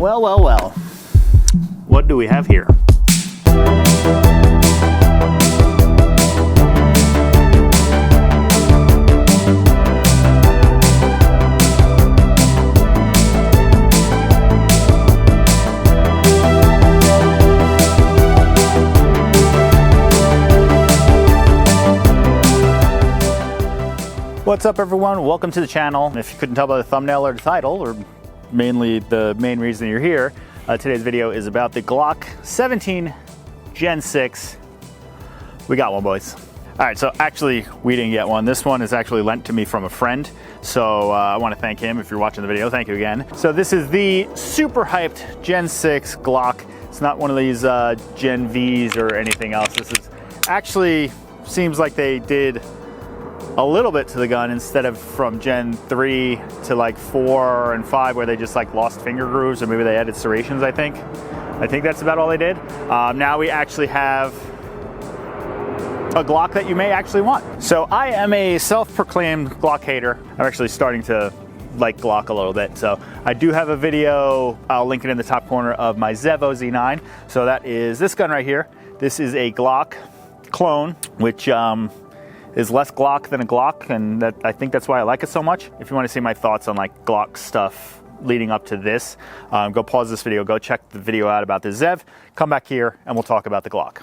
Well, well, well. What do we have here? What's up, everyone? Welcome to the channel. If you couldn't tell by the thumbnail or the title, or mainly the main reason you're here, today's video is about the Glock 17 Gen 6. We got one, boys. All right, so actually we didn't get one. This one is actually lent to me from a friend. So I want to thank him. If you're watching the video, thank you again. So this is the super hyped Gen 6 Glock. It's not one of these Gen Vs or anything else. This is actually, seems like they did a little bit to the gun instead of from Gen 3 to like 4 and 5 where they just like lost finger grooves, or maybe they added serrations. I think that's about all they did. Now we actually have a Glock that you may actually want. So I am a self-proclaimed Glock hater. I'm actually starting to like Glock a little bit. So I do have a video, I'll link it in the top corner, of my Zevo Z9. So that is this gun right here. This is a Glock clone, which is less Glock than a Glock, and I think that's why I like it so much. If you want to see my thoughts on like Glock stuff leading up to this, go pause this video, go check the video out about the Zev, come back here and we'll talk about the Glock.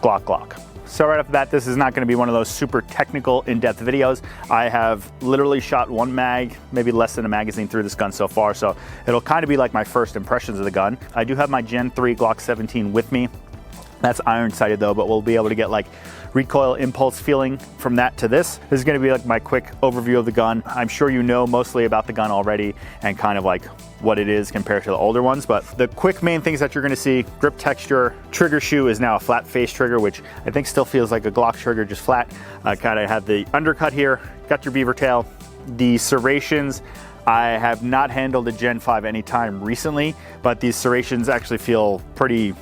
Glock. So right off the bat, this is not going to be one of those super technical, in-depth videos. I have literally shot one mag, maybe less than a magazine through this gun so far, so it'll kind of be like my first impressions of the gun. I do have my Gen 3 Glock 17 with me. That's iron sighted though, but we'll be able to get like recoil impulse feeling from that to this. This is going to be like my quick overview of the gun. I'm sure you know mostly about the gun already and kind of like what it is compared to the older ones, but the quick main things that you're going to see: grip texture, trigger shoe is now a flat face trigger, which I think still feels like a Glock trigger, just flat. Kind of have the undercut here, got your beaver tail. The serrations, I have not handled a Gen 5 anytime recently, but these serrations actually feel pretty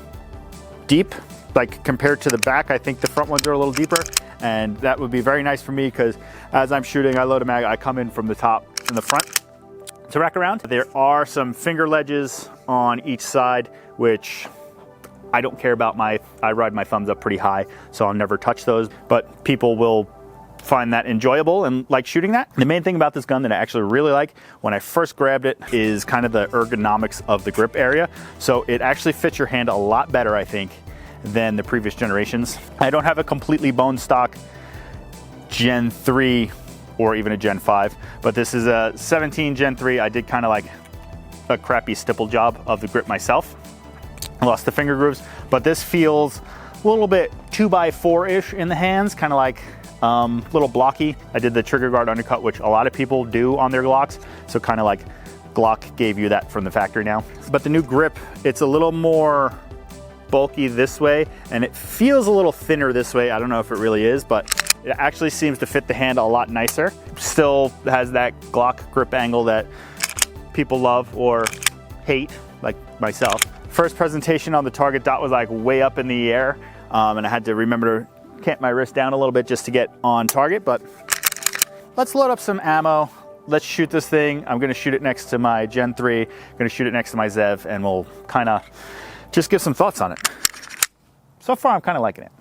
deep. Like compared to the back, I think the front ones are a little deeper, and that would be very nice for me because as I'm shooting, I load a mag, I come in from the top and the front to rack around. There are some finger ledges on each side, which I don't care about. I ride my thumbs up pretty high, so I'll never touch those, but people will find that enjoyable and like shooting that. The main thing about this gun that I actually really like when I first grabbed it is kind of the ergonomics of the grip area. So it actually fits your hand a lot better, I think, than the previous generations. I don't have a completely bone stock Gen 3 or even a Gen 5, but this is a 17 Gen 3. I did kind of like a crappy stipple job of the grip myself. I lost the finger grooves, but this feels a little bit 2x4-ish in the hands, kind of like a little blocky. I did the trigger guard undercut, which a lot of people do on their Glocks, so kind of like Glock gave you that from the factory now. But the new grip, it's a little more bulky this way, and it feels a little thinner this way. I don't know if it really is, but it actually seems to fit the hand a lot nicer. Still has that Glock grip angle that people love or hate, like myself. First presentation on the target dot was like way up in the air, and I had to remember to cant my wrist down a little bit just to get on target. But let's load up some ammo. Let's shoot this thing. I'm gonna shoot it next to my Gen 3, I'm gonna shoot it next to my Zev, and we'll kind of just give some thoughts on it. So far, I'm kind of liking it.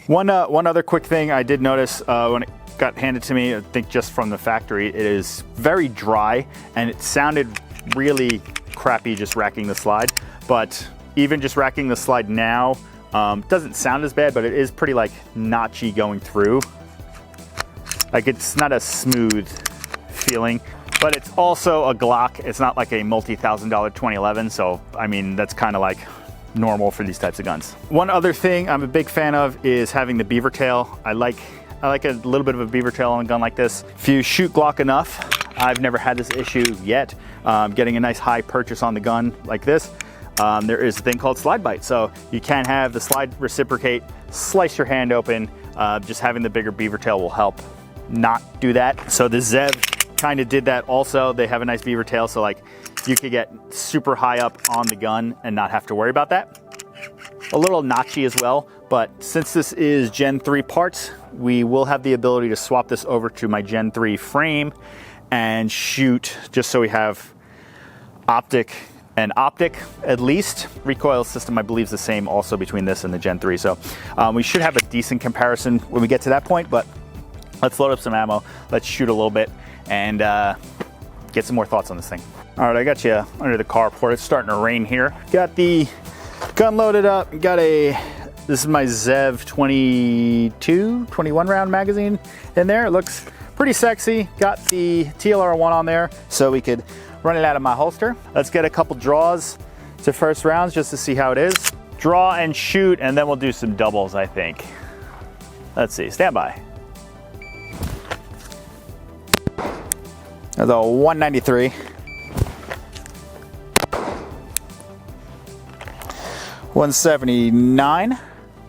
One other quick thing I did notice when it got handed to me, I think just from the factory, it is very dry, and it sounded really crappy just racking the slide. But even just racking the slide now, doesn't sound as bad, but it is pretty like notchy going through. Like it's not a smooth feeling. But it's also a Glock. It's not like a multi-$1,000 2011, so I mean that's kind of like normal for these types of guns. One other thing I'm a big fan of is having the beaver tail. I like a little bit of a beaver tail on a gun like this. If you shoot Glock enough, I've never had this issue yet, getting a nice high purchase on the gun like this. There is a thing called slide bite, so you can have the slide reciprocate, slice your hand open. Just having the bigger beaver tail will help not do that. So the Zev kind of did that also. They have a nice beaver tail, so like you could get super high up on the gun and not have to worry about that. A little notchy as well, but since this is Gen 3 parts, we will have the ability to swap this over to my Gen 3 frame and shoot, just so we have optic and optic at least. Recoil system I believe is the same also between this and the Gen 3, so we should have a decent comparison when we get to that point. But let's load up some ammo, let's shoot a little bit, and get some more thoughts on this thing. All right, I got you under the carport. It's starting to rain here. Got the gun loaded up. Got this is my Zev 21 round magazine in there. It looks pretty sexy. Got the TLR1 on there so we could run it out of my holster. Let's get a couple draws to first rounds just to see how it is. Draw and shoot, and then we'll do some doubles, I think. Let's see, stand by. That's a 193. 179.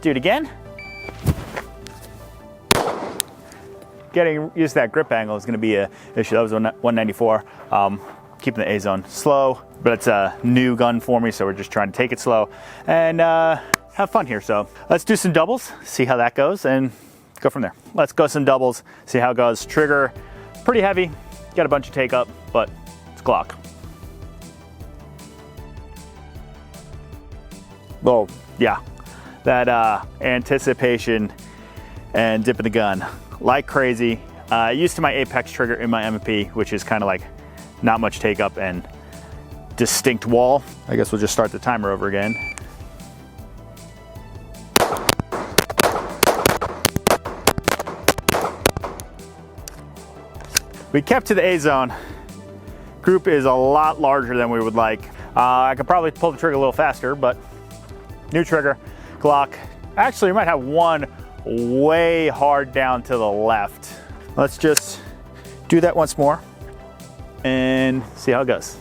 Do it again. Getting used to that grip angle is going to be an issue. That was 194. Keeping the A zone slow, but it's a new gun for me, so we're just trying to take it slow and have fun here. So let's do some doubles, see how that goes, and go from there. Let's go some doubles, see how it goes. Trigger, pretty heavy. Got a bunch of take up, but it's Glock. Well, yeah, that anticipation and dipping the gun like crazy. Used to my Apex trigger in my M&P, which is kind of like not much take up and distinct wall. I guess we'll just start the timer over again. We kept to the A zone. Group is a lot larger than we would like. I could probably pull the trigger a little faster, but new trigger, Glock. Actually, we might have one way hard down to the left. Let's just do that once more and see how it goes.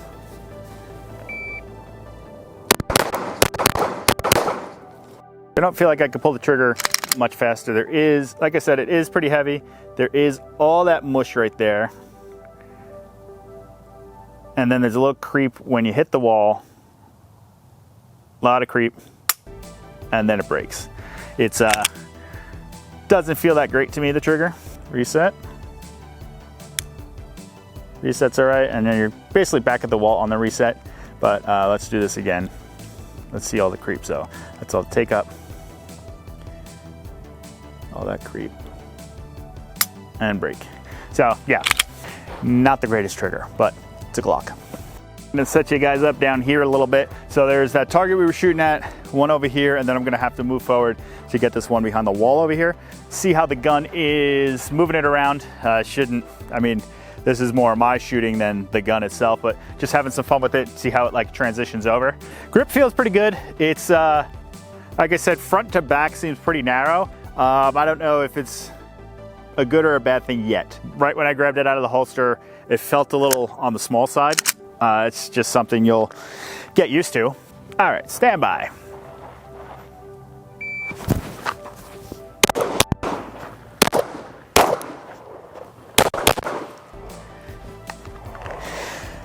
I don't feel like I could pull the trigger much faster. There is, like I said, it is pretty heavy. There is all that mush right there. And then there's a little creep when you hit the wall. A lot of creep. And then it breaks. It's doesn't feel that great to me, the trigger. Reset. Reset's all right, and then you're basically back at the wall on the reset. But let's do this again. Let's see all the creep. So that's all take up. All that creep. And break. So yeah, not the greatest trigger, but it's a Glock. I'm gonna set you guys up down here a little bit. So there's that target we were shooting at, one over here, and then I'm gonna have to move forward to get this one behind the wall over here. See how the gun is moving it around. I mean, this is more my shooting than the gun itself, but just having some fun with it, see how it like transitions over. Grip feels pretty good. It's, like I said, front to back seems pretty narrow. I don't know if it's a good or a bad thing yet. Right when I grabbed it out of the holster, it felt a little on the small side. It's just something you'll get used to. All right, stand by.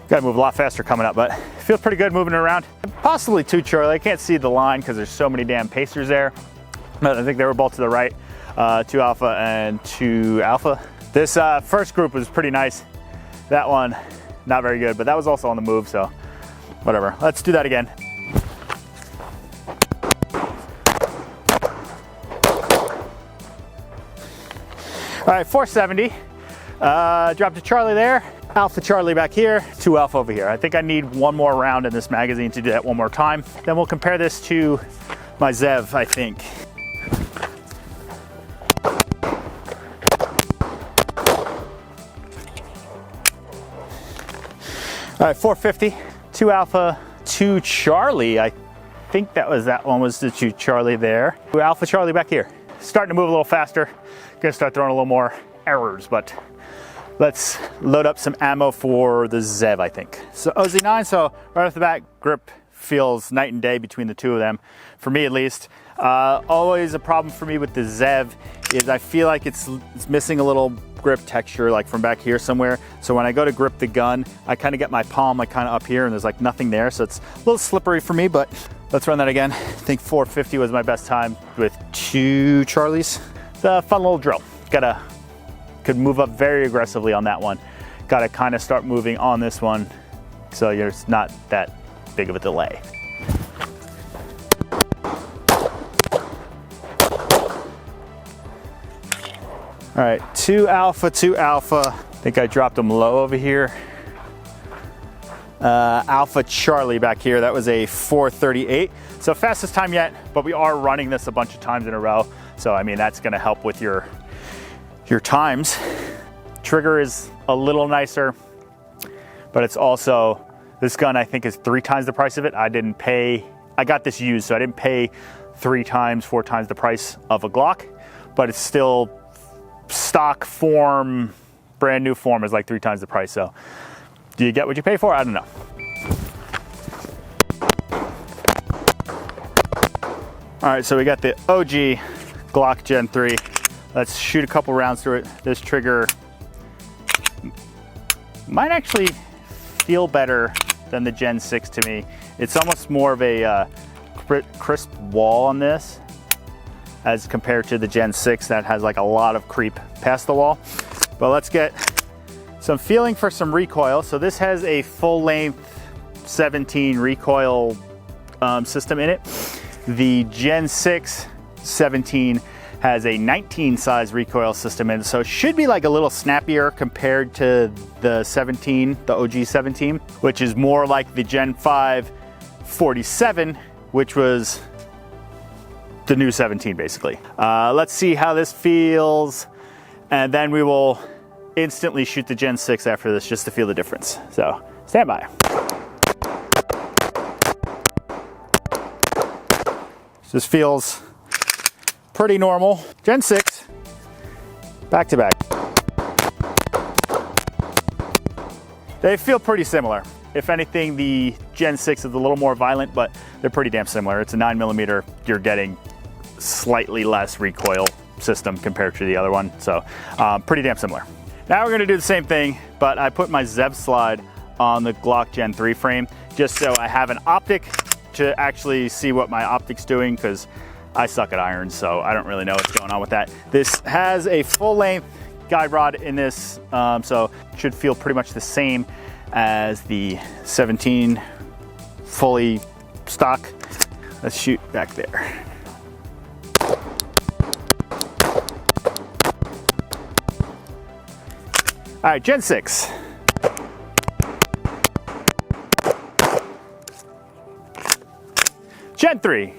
Got to move a lot faster coming up, but it feels pretty good moving around. Possibly too Charlie. I can't see the line because there's so many damn pacers there. But I think they were both to the right, 2 Alpha and 2 Alpha. This first group was pretty nice. That one, not very good, but that was also on the move, so whatever. Let's do that again. All right, 470. Dropped to Charlie there. Alpha Charlie back here, 2 Alpha over here. I think I need one more round in this magazine to do that one more time. Then we'll compare this to my Zev, I think. All right, 450, 2 Alpha, 2 Charlie. I think that one was the 2 Charlie there. 2 Alpha Charlie back here. Starting to move a little faster. Gonna start throwing a little more errors, but let's load up some ammo for the Zev, I think. So OZ9, so right off the bat, grip feels night and day between the two of them, for me at least. Always a problem for me with the Zev is I feel like it's missing a little grip texture, like from back here somewhere. So when I go to grip the gun, I kind of get my palm like kind of up here and there's like nothing there. So it's a little slippery for me, but let's run that again. I think 450 was my best time with 2 Charlies. It's a fun little drill. Could move up very aggressively on that one. Got to kind of start moving on this one. So it's not that big of a delay. All right, 2 alpha, 2 alpha. I think I dropped them low over here. Alpha Charlie back here, that was a 4:38. So fastest time yet, but we are running this a bunch of times in a row. So I mean, that's gonna help with your times. Trigger is a little nicer, but it's also, this gun I think is 3 times the price of it. I got this used, so I didn't pay 3 times, 4 times the price of a Glock, but it's still stock form, brand new form is like 3 times the price. So do you get what you pay for? I don't know. All right, so we got the OG Glock Gen 3. Let's shoot a couple rounds through it. This trigger might actually feel better than the Gen 6 to me. It's almost more of a crisp wall on this as compared to the Gen 6 that has like a lot of creep past the wall. But let's get some feeling for some recoil. So this has a full length 17 recoil system in it. The Gen 6 17 has a 19 size recoil system in it, so it should be like a little snappier compared to the 17, the OG 17, which is more like the Gen 5 47, which was the new 17 basically. Let's see how this feels, and then we will instantly shoot the Gen 6 after this just to feel the difference. So stand by. This feels pretty normal. Gen 6, back to back. They feel pretty similar. If anything, the Gen 6 is a little more violent, but they're pretty damn similar. It's a 9mm, you're getting slightly less recoil system compared to the other one. So pretty damn similar. Now we're gonna do the same thing, but I put my Zev slide on the Glock Gen 3 frame, just so I have an optic to actually see what my optic's doing, because I suck at irons, so I don't really know what's going on with that. This has a full length guide rod in this, so it should feel pretty much the same as the 17 fully stock. Let's shoot back there. All right, Gen 6. Gen 3.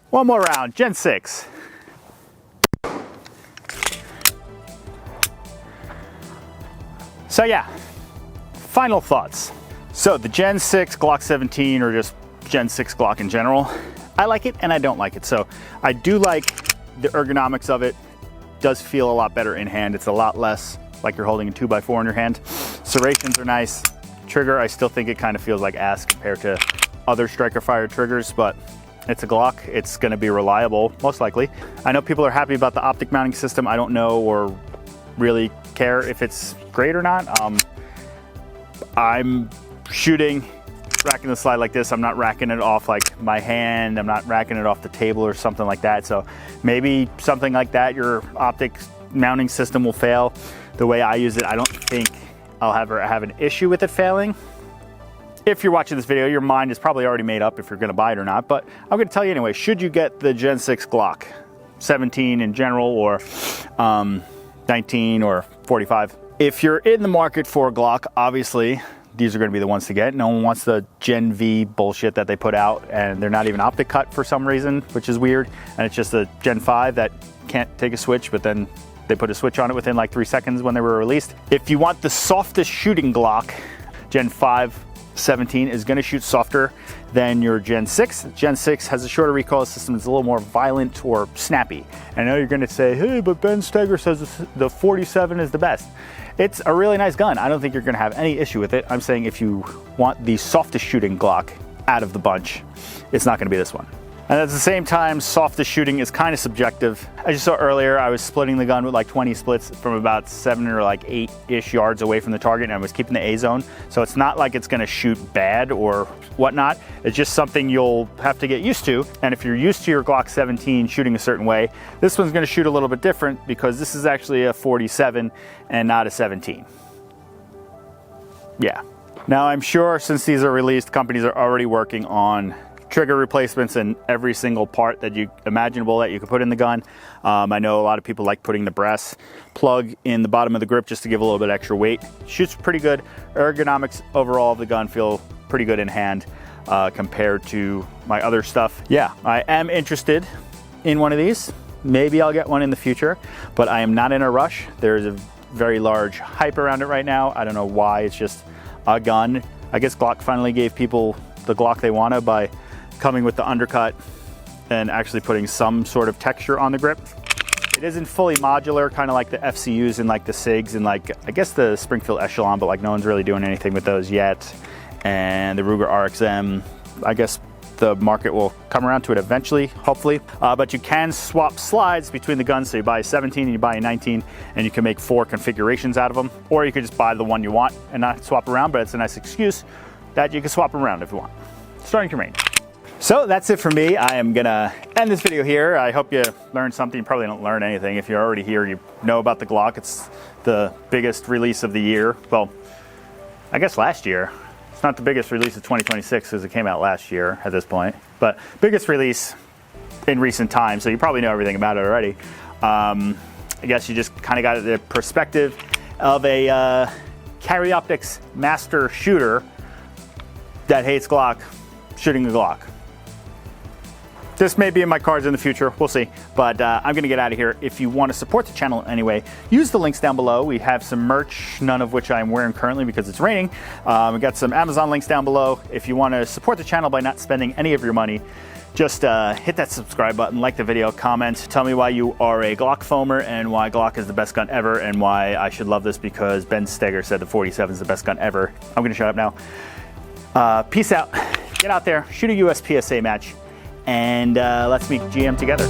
One more round, Gen 6. So yeah, final thoughts. So the Gen 6 Glock 17, or just Gen 6 Glock in general, I like it and I don't like it. So I do like the ergonomics of it. Does feel a lot better in hand. It's a lot less like you're holding a 2x4 in your hand. Serrations are nice. Trigger, I still think it kind of feels like ass compared to other striker fired triggers, but it's a Glock. It's gonna be reliable, most likely. I know people are happy about the optic mounting system. I don't know or really care if it's great or not. I'm shooting, racking the slide like this. I'm not racking it off like my hand. I'm not racking it off the table or something like that. So maybe something like that, your optic mounting system will fail. The way I use it, I don't think I'll ever have an issue with it failing. If you're watching this video, your mind is probably already made up if you're gonna buy it or not, but I'm gonna tell you anyway, should you get the Gen 6 Glock 17 in general, or 19 or 45? If you're in the market for a Glock, obviously, these are gonna be the ones to get. No one wants the Gen V bullshit that they put out, and they're not even optic cut for some reason, which is weird. And it's just a Gen 5 that can't take a switch, but then they put a switch on it within like 3 seconds when they were released. If you want the softest shooting Glock, Gen 5 17 is gonna shoot softer than your Gen 6. Gen 6 has a shorter recoil system. It's a little more violent or snappy. I know you're gonna say, hey, but Ben Steger says the 47 is the best. It's a really nice gun. I don't think you're gonna have any issue with it. I'm saying if you want the softest shooting Glock out of the bunch, it's not gonna be this one. And at the same time, softest shooting is kind of subjective. As you saw earlier, I was splitting the gun with like 20 splits from about 7 or like 8-ish yards away from the target, and I was keeping the A zone. So it's not like it's gonna shoot bad or whatnot. It's just something you'll have to get used to. And if you're used to your Glock 17 shooting a certain way, this one's gonna shoot a little bit different because this is actually a 47 and not a 17. Yeah. Now I'm sure since these are released, companies are already working on trigger replacements in every single part that you imaginable that you could put in the gun. I know a lot of people like putting the brass plug in the bottom of the grip just to give a little bit extra weight. Shoots pretty good. Ergonomics overall of the gun feel pretty good in hand compared to my other stuff. Yeah, I am interested in one of these. Maybe I'll get one in the future, but I am not in a rush. There's a very large hype around it right now. I don't know why. It's just a gun. I guess Glock finally gave people the Glock they wanted by coming with the undercut and actually putting some sort of texture on the grip. It isn't fully modular, kind of like the FCUs and like the SIGs and like, I guess the Springfield Echelon, but like no one's really doing anything with those yet. And the Ruger RXM, I guess the market will come around to it eventually, hopefully. But you can swap slides between the guns. So you buy a 17 and you buy a 19 and you can make 4 configurations out of them. Or you could just buy the one you want and not swap around, but it's a nice excuse that you can swap around if you want. Starting to range. So that's it for me. I am gonna end this video here. I hope you learned something. You probably don't learn anything. If you're already here, you know about the Glock. It's the biggest release of the year. Well, I guess last year. It's not the biggest release of 2026 because it came out last year at this point, but biggest release in recent times. So you probably know everything about it already. I guess you just kind of got the perspective of a carry optics master shooter that hates Glock shooting a Glock. This may be in my cards in the future, we'll see. But I'm gonna get out of here. If you wanna support the channel anyway, use the links down below. We have some merch, none of which I'm wearing currently because it's raining. We got some Amazon links down below. If you wanna support the channel by not spending any of your money, just hit that subscribe button, like the video, comment, tell me why you are a Glock foamer and why Glock is the best gun ever and why I should love this because Ben Steger said the 47 is the best gun ever. I'm gonna shut up now. Peace out, get out there, shoot a USPSA match, and let's meet GM together.